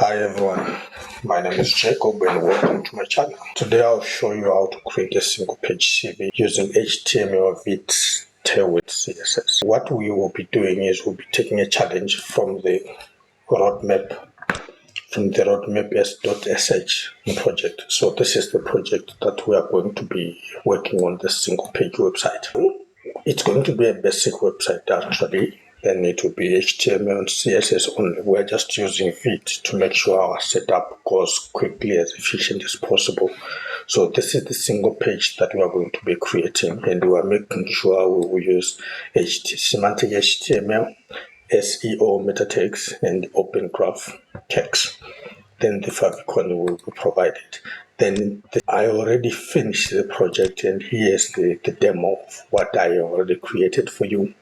Hi everyone, my name is Jacob and welcome to my channel. Today I'll show you how to create a single page CV using HTML, Vite, Tailwind CSS. What we will be doing is we'll be taking a challenge from the roadmap s.sh project. So this is the project that we are going to be working on, this single page website. It's going to be a basic website actually. Then it will be HTML and CSS only. We're just using Vite to make sure our setup goes quickly, as efficient as possible. So this is the single page that we are going to be creating, and we are making sure we will use semantic HTML, SEO meta tags, and open graph tags. Then the favicon will be provided. Then I already finished the project, and here's the demo of what I already created for you.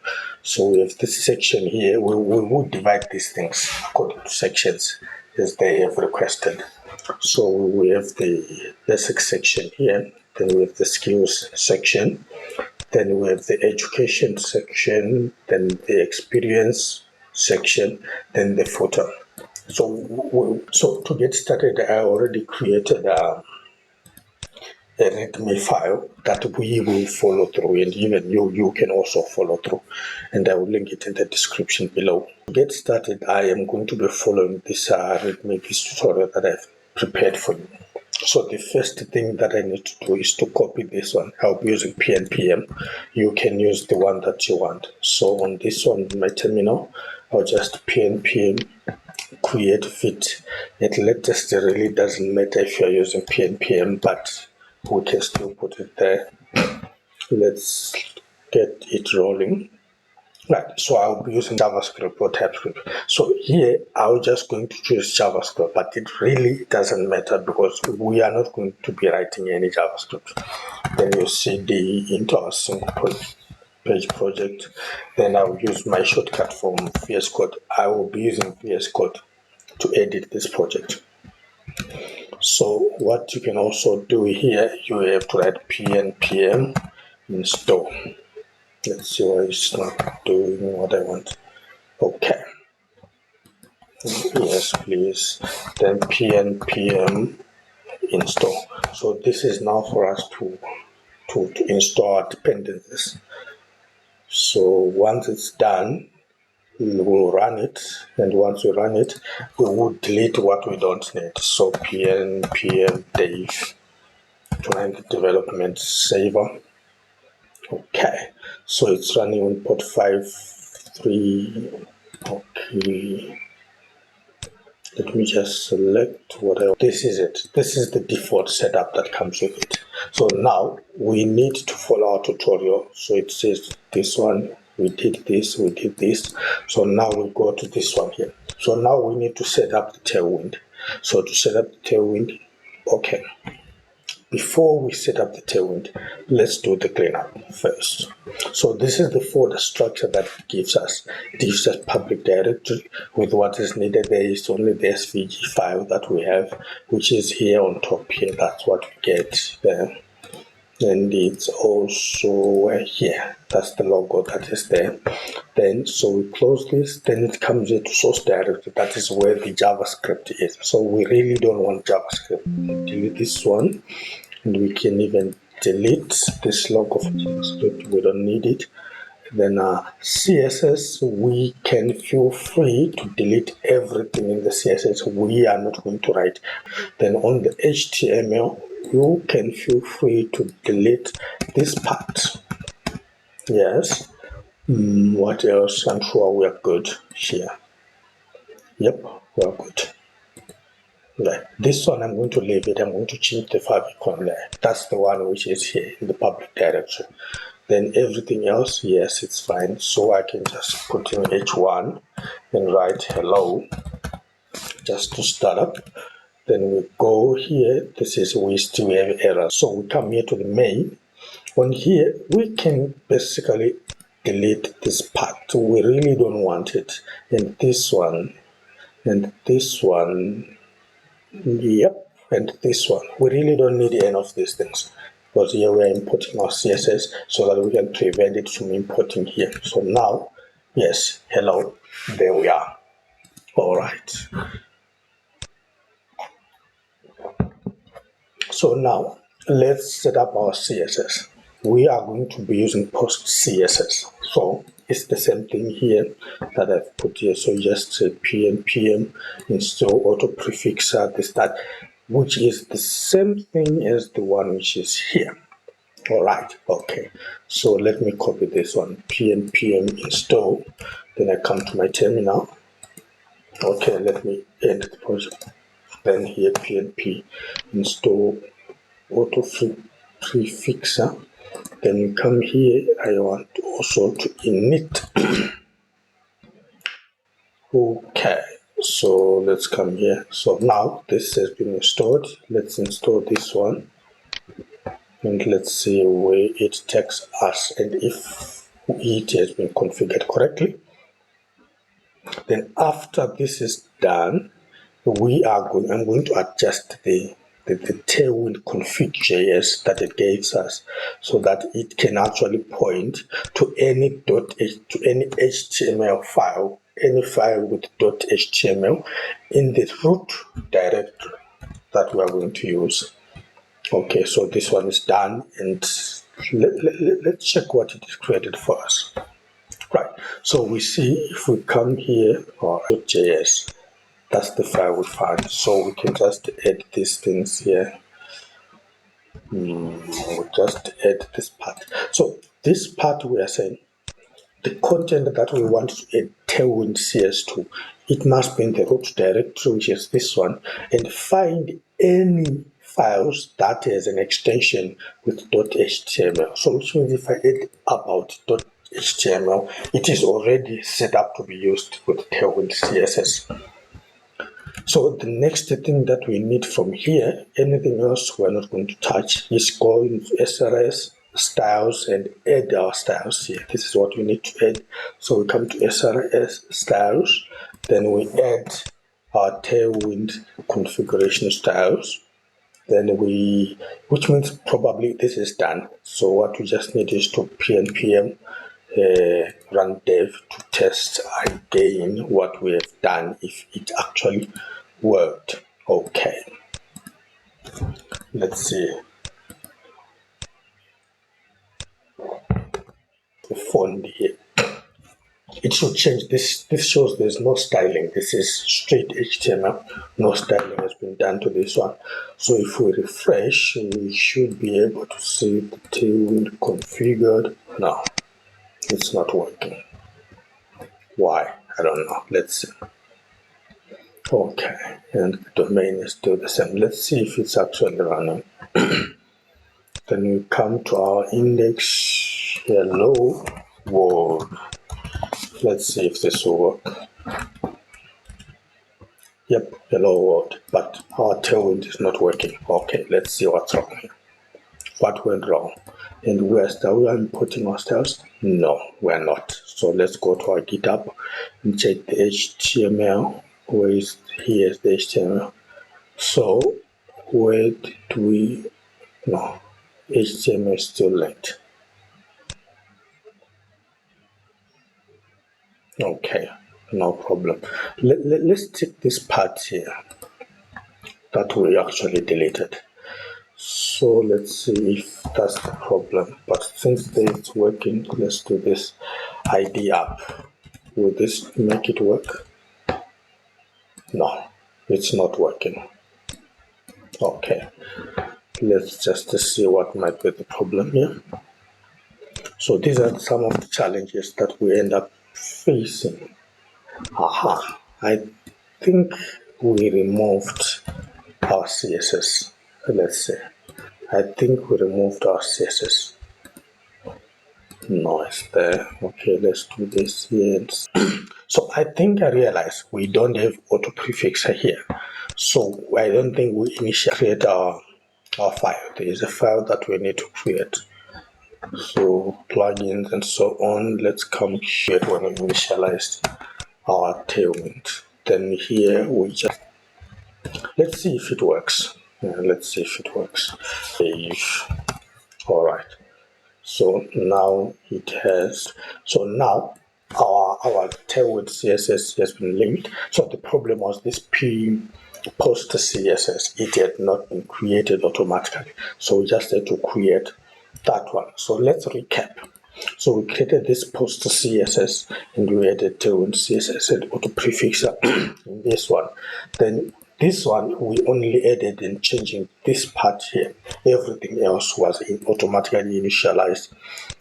So we have this section here. We will divide these things according to sections as they have requested. So we have the basic section here, then we have the skills section, then we have the education section, then the experience section, then the footer. So to get started, I already created a README file that we will follow through, and even you can also follow through, and I will link it in the description below. To get started, I am going to be following this README tutorial that I've prepared for you. So the first thing that I need to do is to copy this one. I'll be using PNPM. You can use the one that you want. So on this one, my terminal, I'll just PNPM create Vite. It latest really doesn't matter if you're using PNPM, but we can still put it there. Let's get it rolling. Right, so I'll be using JavaScript or TypeScript. So here, I'm just going to choose JavaScript, but it really doesn't matter because we are not going to be writing any JavaScript. Then you CD into our single page project. Then I'll use my shortcut from VS Code. I will be using VS Code to edit this project. So what you can also do here, you have to write pnpm install. Let's see why it's not doing what I want. Okay. Yes, please. Then pnpm install. So this is now for us to install our dependencies. So once it's done, we will run it, and once we run it, we will delete what we don't need. So pnpm dev client development saver. Okay, so it's running on port 5.3. Okay, let me just select whatever. This is it. This is the default setup that comes with it. So now we need to follow our tutorial. So it says this one, we did this, we did this. So now we go to this one here. So now we need to set up the tailwind. So to set up the tailwind, okay. Before we set up the tailwind, let's do the cleanup first. So this is the folder structure that it gives us. It gives us public directory with what is needed. There is only the SVG file that we have, which is here on top here. That's what we get there. And it's also here. That's the logo that is there. Then, so we close this. Then it comes into source directory. That is where the JavaScript is. So we really don't want JavaScript. Delete this one. And we can even delete this log of JavaScript. We don't need it. Then CSS, we can feel free to delete everything in the CSS. We are not going to write. Then on the HTML, you can feel free to delete this part. Yes. What else? I'm sure we are good here. Yep, we are good. Right. This one I'm going to leave it. I'm going to change the favicon there. That's the one which is here in the public directory. Then everything else, yes, it's fine. So I can just put in H1 and write hello just to start up. Then we go here. This is we still have error. So we come here to the main. On here, we can basically delete this part. We really don't want it. And this one, and this one. Yep, and this one. We really don't need any of these things because here we are importing our CSS so that we can prevent it from importing here. So now, yes, hello, there we are. All right. So now let's set up our CSS. We are going to be using post CSS. So it's the same thing here that I've put here. So just say pm install auto prefixer this that, which is the same thing as the one which is here. All right, okay. So let me copy this one, pm install. Then I come to my terminal. Okay, let me end the project. Then here pnp install auto prefixer. Then you come here, I want also to init. Okay, so let's come here. So now this has been installed. Let's install this one and let's see where it takes us and if it has been configured correctly. Then after this is done, I'm going to adjust the Tailwind config.js that it gives us so that it can actually point to any HTML file, any file with .html in the root directory that we are going to use. Okay, so this one is done, and let's check what it is created for us. Right, so we see if we come here or .js, that's the file we found. So we can just add these things here. We'll just add this part. So this part we are saying the content that we want to add Tailwind CS to, it must be in the root directory, which is this one, and find any files that has an extension with .html. So which means if I add about .html, it is already set up to be used with Tailwind CSS. So the next thing that we need from here, anything else we're not going to touch, is go into SRS styles and add our styles here. This is what we need to add. So we come to SRS styles, then we add our Tailwind configuration styles. Then which means probably this is done. So what we just need is to npm run dev to test again what we have done, if it actually worked. Okay, let's see the font here. It should change. This shows there's no styling. This is straight HTML. No styling has been done to this one. So if we refresh, we should be able to see the tailwind configured. No, it's not working. Why? I don't know. Let's see. Okay, and the domain is still the same. Let's see if it's actually running. Then we come to our index. Hello world. Let's see if this will work. Yep, hello world, but our tailwind is not working. Okay, let's see what's wrong here. What went wrong? And we are importing our styles? No, we're not. So let's go to our GitHub and check the HTML. Where is here's the HTML? So where did we? No, HTML is still linked. Okay, no problem. Let's take this part here that we actually deleted. So let's see if that's the problem. But since it's working, let's do this ID up. Will this make it work? No, it's not working. Okay, let's just see what might be the problem here. So these are some of the challenges that we end up facing. Aha, I think we removed our CSS. Let's see. I think we removed our CSS. No, it's there. Okay, let's do this here. So I think I realized we don't have auto prefixer here. So I don't think we initially create our file. There is a file that we need to create. So plugins and so on. Let's come here when we initialized our tailwind. Then here we just let's see if it works. Let's see if it works. All right. So now it has. So now our Tailwind CSS has been linked. So the problem was this P post CSS, it had not been created automatically. So we just had to create that one. So let's recap. So we created this post CSS and we added Tailwind CSS and auto prefixer in this one. Then this one we only added in changing this part here. Everything else was automatically initialized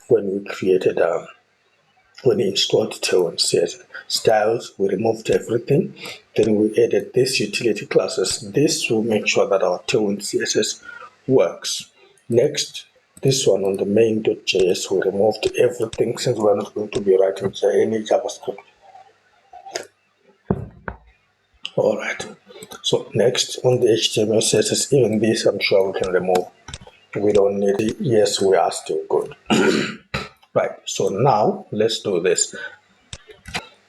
when we created when we installed Tailwind CSS. Styles, we removed everything. Then we added this utility classes. This will make sure that our Tailwind CSS works. Next, this one on the main.js, we removed everything since we're not going to be writing any JavaScript. All right. So next on the HTML CSS, even this I'm sure we can remove. We don't need it. Yes, we are still good. Right. So now let's do this.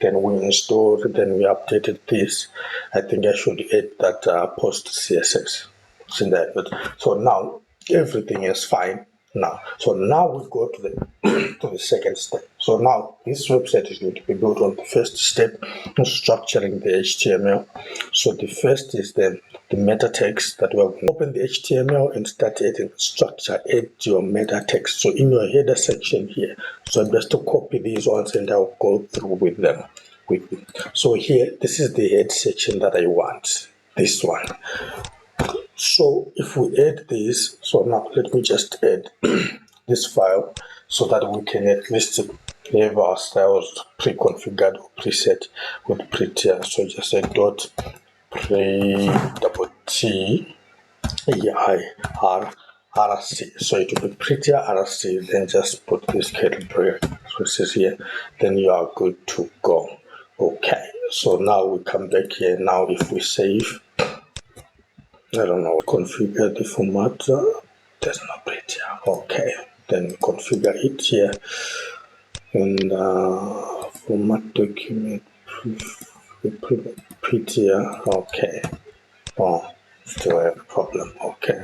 Then we installed, then we updated this. I think I should add that post CSS. See that? But so now everything is fine now. So now we go to the to the second step. So now this website is going to be built on the first step, structuring the HTML. So the first is the meta text that we're going to open the HTML and start adding structure, add your meta text. So in your header section here, so I'm just to copy these ones and I'll go through with them quickly. So here, this is the head section that I want, this one. So if we add this, so now let me just add this file so that we can at least have our styles pre-configured or preset with prettier. So just a dot pre double T RC. So it will be prettier RC, then just put this curly braces here, then you are good to go. Okay, so now we come back here. Now if we save, I don't know, configure the format. That's not prettier. Okay, then configure it here and format document prettier. Okay. Oh, still have a problem. Okay.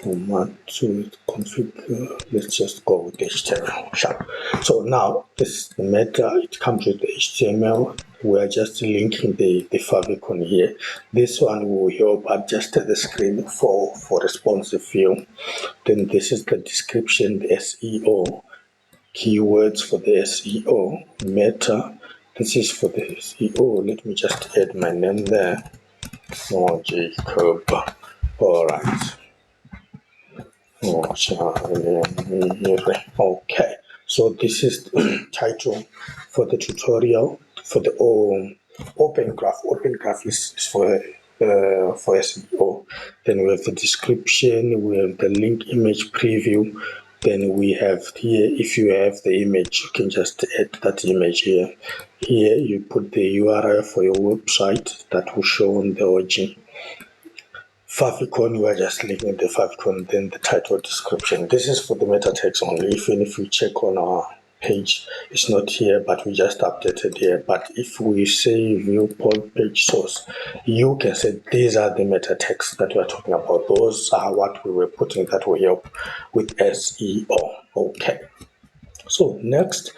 Format to configure. Let's just go with HTML. Sharp. So now this meta, it comes with the HTML. We are just linking the favicon here. This one will help adjust the screen for responsive view. Then this is the description, the SEO, keywords for the SEO, meta. This is for the SEO. Let me just add my name there. Oh, Jacob. All right. Okay, so this is the title for the tutorial for the open graph. Open graph is for SEO. Then we have the description, we have the link image preview. Then we have here, if you have the image, you can just add that image here. Here you put the URL for your website that will show on the origin. Favicon, you are just leaving the favicon, then the title description. This is for the meta text only. Even if you check on our page, it's not here, but we just updated here. But if we say viewport page source, you can say these are the meta texts that we are talking about. Those are what we were putting that will help with SEO. Okay. So next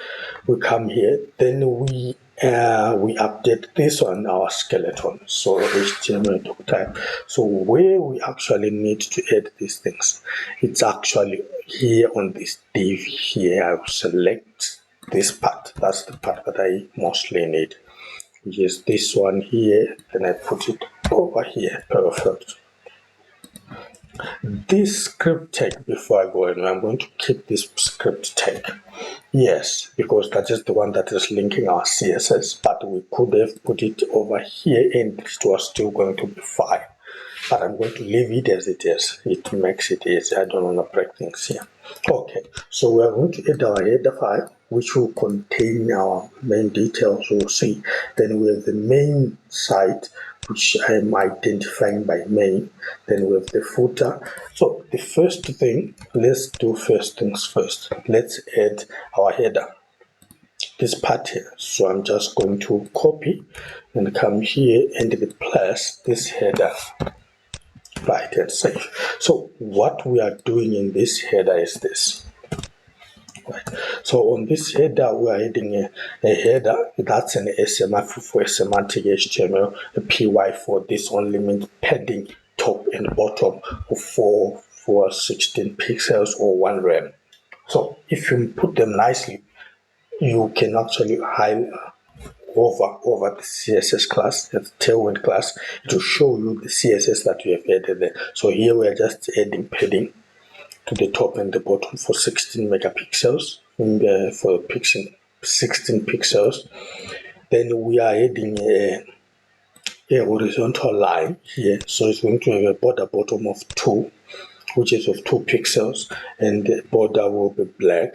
we come here, then we update this on our skeleton, so HTML doc type. So where we actually need to add these things, it's actually here on this div here. I will select this part. That's the part that I mostly need, which is this one here. Then I put it over here. Perfect. This script tag, before I go in, I'm going to keep this script tag. Yes, because that is the one that is linking our CSS, but we could have put it over here and it was still going to be fine. But I'm going to leave it as it is. It makes it easy. I don't want to break things here. Okay, so we are going to add our header file, which will contain our main details. We'll see. Then we have the main site, which I'm identifying by main. Then we have the footer. So the first thing, let's do first things first. Let's add our header, this part here. So I'm just going to copy and come here and replace this header. Right, and save. So what we are doing in this header is this. Right. So on this header, we are adding a header. That's an SMF for a semantic HTML. A PY for this only means padding top and bottom for 16 pixels or 1 rem. So if you put them nicely, you can actually hide over the CSS class, the Tailwind class, to show you the CSS that you have added there. So here we are just adding padding to the top and the bottom for 16 megapixels, for 16 pixels. Then we are adding a horizontal line here, so it's going to have a border bottom of 2, which is of 2 pixels, and the border will be black.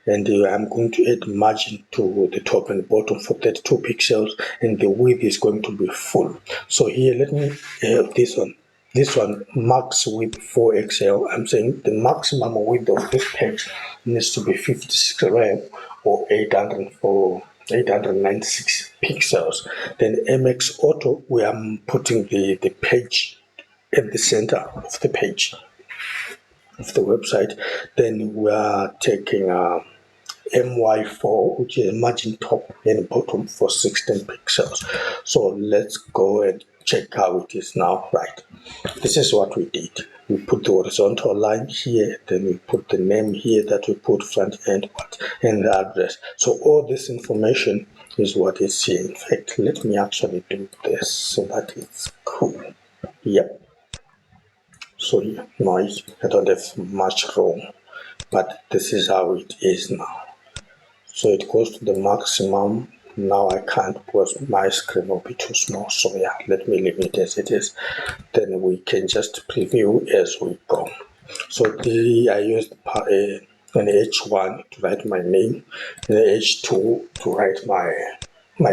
And I'm going to add margin to the top and bottom for 32 pixels, and the width is going to be full. So here, let me have this one. This one max width 4XL. I'm saying the maximum width of this page needs to be 56 rem or 896 pixels. Then MX Auto, where I'm putting the page at the center of the page of the website. Then we are taking MY4, which is margin top and bottom for 16 pixels. So let's go and check how it is now. Right, this is what we did. We put the horizontal line here, then we put the name here that we put front end and the address. So all this information is what is here. In fact, let me actually do this so that it's cool. Yep. So yeah, noise, I don't have much room, but this is how it is now. So it goes to the maximum. Now I can't because my screen will be too small. So yeah, let me leave it as it is. Then we can just preview as we go. So I used an H1 to write my name, the H2 to write my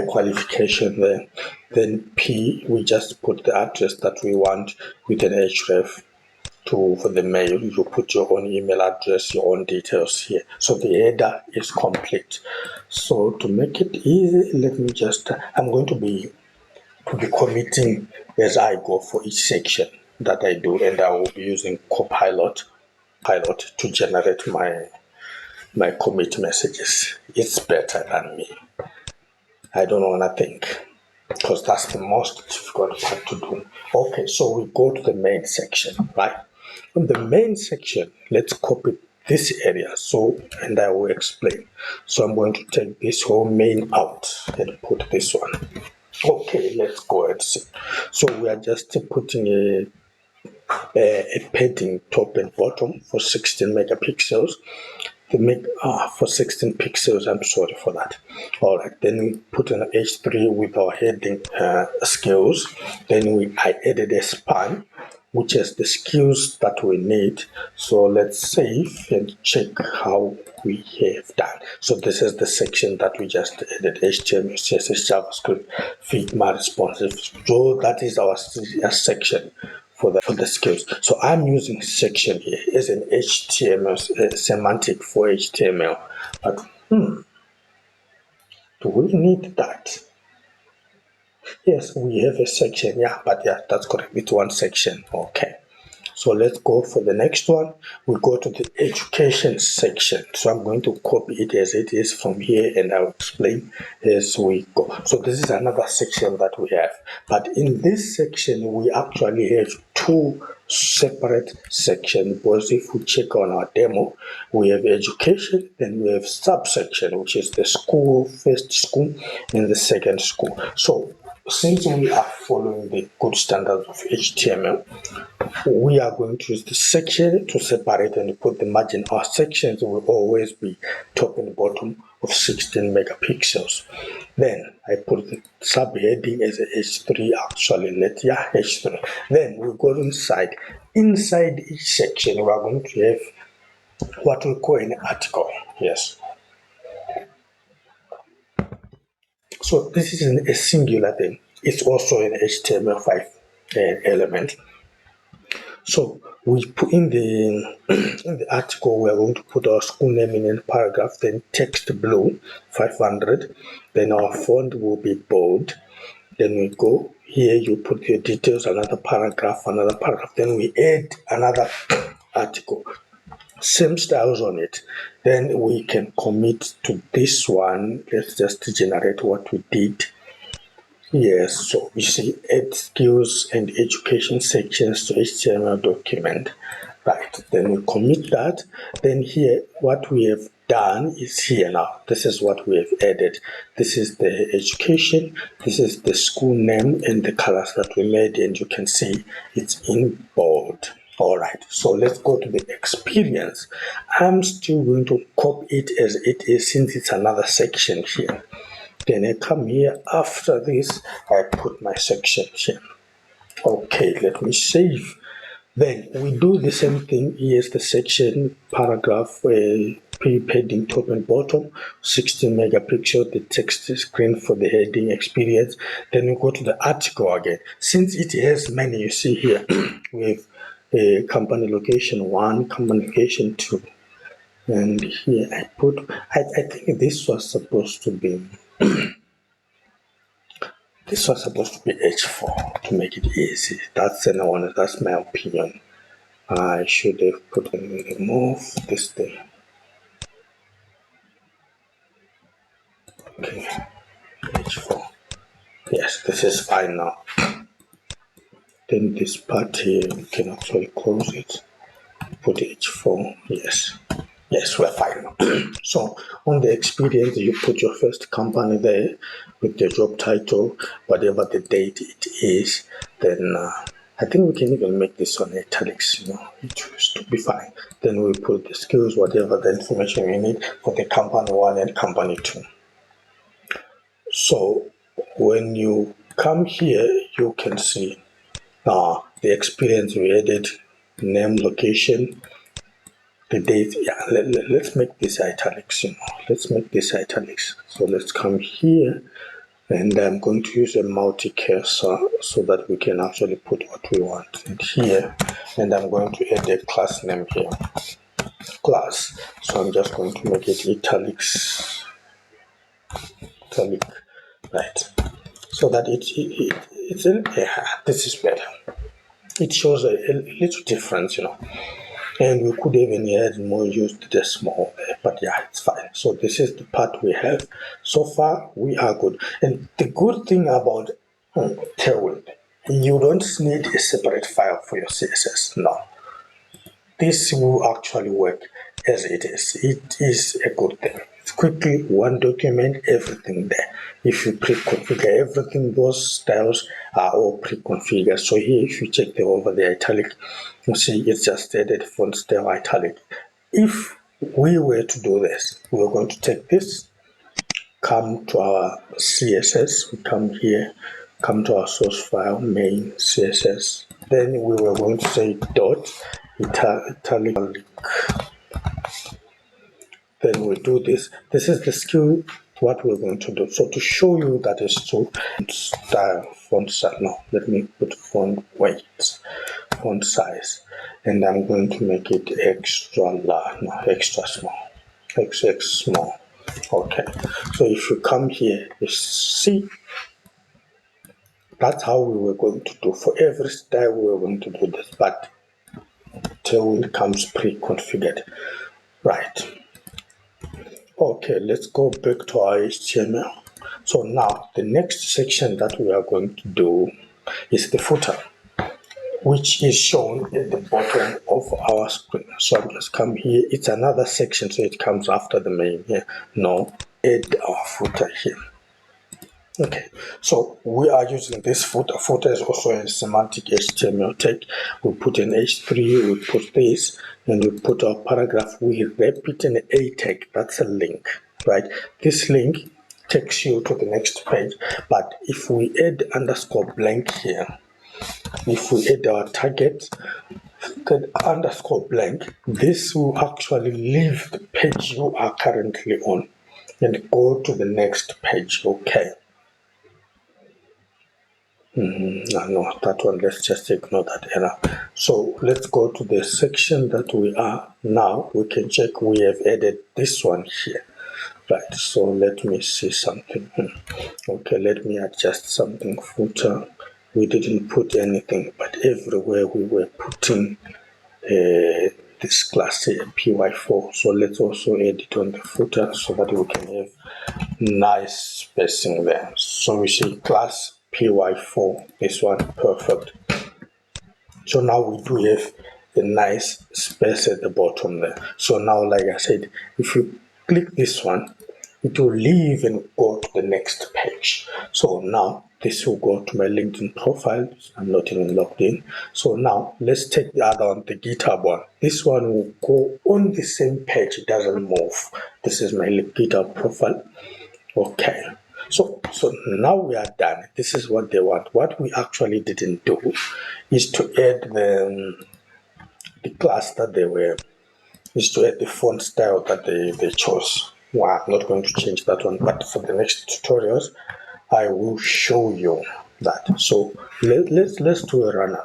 qualification there. Then P, we just put the address that we want with an href. For the mail, you put your own email address, your own details here. So the header is complete. So to make it easy, let me just, I'm going to be committing as I go for each section that I do, and I will be using Copilot to generate my commit messages. It's better than me. I don't want to think, because that's the most difficult part to do. Okay, so we go to the main section, right? In the main section, let's copy this area. So, and I will explain. So I'm going to take this whole main out and put this one. Okay, let's go and see. So we are just putting a padding top and bottom for 16 megapixels. For 16 pixels, I'm sorry for that. All right, then we put an H3 with our heading skills. Then I added a span, which is the skills that we need. So let's save and check how we have done. So this is the section that we just added: HTML, CSS, JavaScript, Figma, responsive. So that is our section for the skills. So I'm using section here as an HTML semantic for HTML. But do we need that? Yes, we have a section. Yeah, but yeah, that's correct. It's one section. Okay. So let's go for the next one. We go to the education section. So I'm going to copy it as it is from here, and I'll explain as we go. So this is another section that we have. But in this section, we actually have two separate sections, because if we check on our demo, we have education, then we have subsection, which is the school, first school, and the second school. So since we are following the good standards of HTML, we are going to use the section to separate and put the margin. Our sections will always be top and bottom of 16 megapixels. Then I put the subheading as a H3, actually H3. Then we go inside. Inside each section, we are going to have what we call an article. Yes. So this is a singular thing. It's also an HTML5 element. So we put in the in the article, we are going to put our school name in a paragraph, then text blue 500, then our font will be bold. Then we go here, you put your details, another paragraph, then we add another article, same styles on it. Then we can commit to this one. Let's just generate what we did. Yes, so you see, add skills and education sections to HTML document. Right, then we commit that. Then here, what we have done is here now. This is what we have added. This is the education, this is the school name and the colors that we made, and you can see it's in bold. All right, so let's go to the experience. I'm still going to copy it as it is since it's another section here. Then I come here. After this, I put my section here. Okay, let me save. Then we do the same thing. Here's the section, paragraph, pre-padding top and bottom, 16 megapixel, the text screen for the heading experience. Then we go to the article again. Since it has many, you see here, we have company location 1, company location 2. And here I think this was supposed to be H4 to make it easy. That's my opinion. I should have put remove this thing. Okay, H4. Yes, this is fine now. Then this part here, we can actually close it. Put H4. Yes. Yes, we're fine now. So on the experience, you put your first company there with the job title, whatever the date it is. Then I think we can even make this on italics, it should be fine. Then we put the skills, whatever the information we need for the company 1 and company 2. So when you come here, you can see the experience we added, name, location, the date. Yeah, let's make this italics, let's make this italics. So let's come here, and I'm going to use a multi-cursor so that we can actually put what we want in here. And I'm going to add a class name here, class. So I'm just going to make it italic, right? So that it's this is better. It shows a little difference, And we could even add more, use the small, but yeah, it's fine. So this is the part we have. So far, we are good. And the good thing about Tailwind, you don't need a separate file for your CSS. No, this will actually work as it is. It is a good thing. It's quickly one document, everything there. If you pre-configure everything, those styles are all pre-configured. So here, if you check over the italic, you see it's just added font style italic. If we were to do this, we're going to take this, come to our CSS, we come here, come to our source file, main CSS. Then we were going to say dot italic. Then we do this. This is the skill, what we're going to do. So to show you that is true, style, font size. No, let me put font weight, font size. And I'm going to make it extra large, no, extra small, XX small. Okay, so if you come here, you see, that's how we were going to do. For every style, we were going to do this, but Tailwind comes pre-configured. Right. Okay, let's go back to our HTML. So now, the next section that we are going to do is the footer, which is shown at the bottom of our screen. So I'll just come here. It's another section, so it comes after the main here. No, add our footer here. Okay, so we are using this footer. Footer is also a semantic HTML tag. We put an H3, we put this, and we put our paragraph. We repeat an A tag. That's a link, right? This link takes you to the next page. But if we add underscore blank here, if we add our target, then underscore blank, this will actually leave the page you are currently on and go to the next page. Okay. No, that one, let's just ignore that error. So let's go to the section that we are now. We can check we have added this one here. Right, so let me see something. Okay, let me adjust something. Footer, we didn't put anything, but everywhere we were putting this class here, py4. So let's also add it on the footer so that we can have nice spacing there. So we see class py4, this one, perfect. So now we do have a nice space at the bottom there. So now, like I said, if you click this one, it will leave and go to the next page. So now this will go to my LinkedIn profile. I'm not even logged in. So now let's take the other one, the GitHub one. This one will go on the same page. It doesn't move. This is my GitHub profile. Okay. So now we are done. This is what they want. What we actually didn't do is to add the class that they were, is to add the font style that they chose. Well, I'm not going to change that one, but for the next tutorials, I will show you that. So let's do a run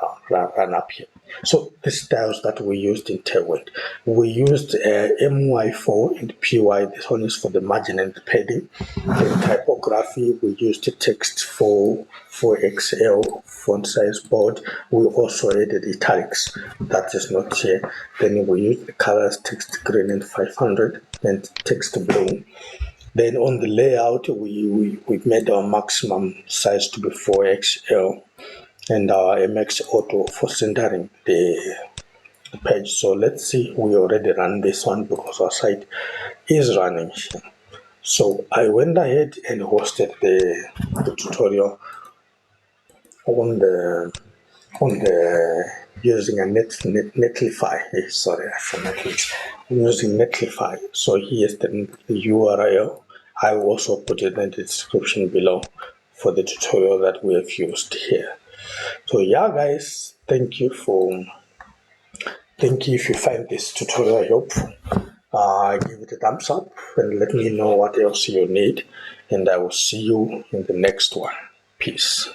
up here. So the styles that we used in Tailwind, we used MY4 and PY. This one is for the margin and the padding. In typography, we used text for XL font size board. We also added italics. That is not here. Then we used the colors text green and 500 and text blue. Then on the layout, we made our maximum size to be 4XL and our MX Auto for centering the page. So let's see, we already ran this one because our site is running. So I went ahead and hosted the tutorial on the using a Netlify. Sorry, I said Netflix. I'm using Netlify. So here's the URL. I will also put it in the description below for the tutorial that we have used here. So yeah, guys, thank you if you find this tutorial helpful. Give it a thumbs up and let me know what else you need, and I will see you in the next one. Peace.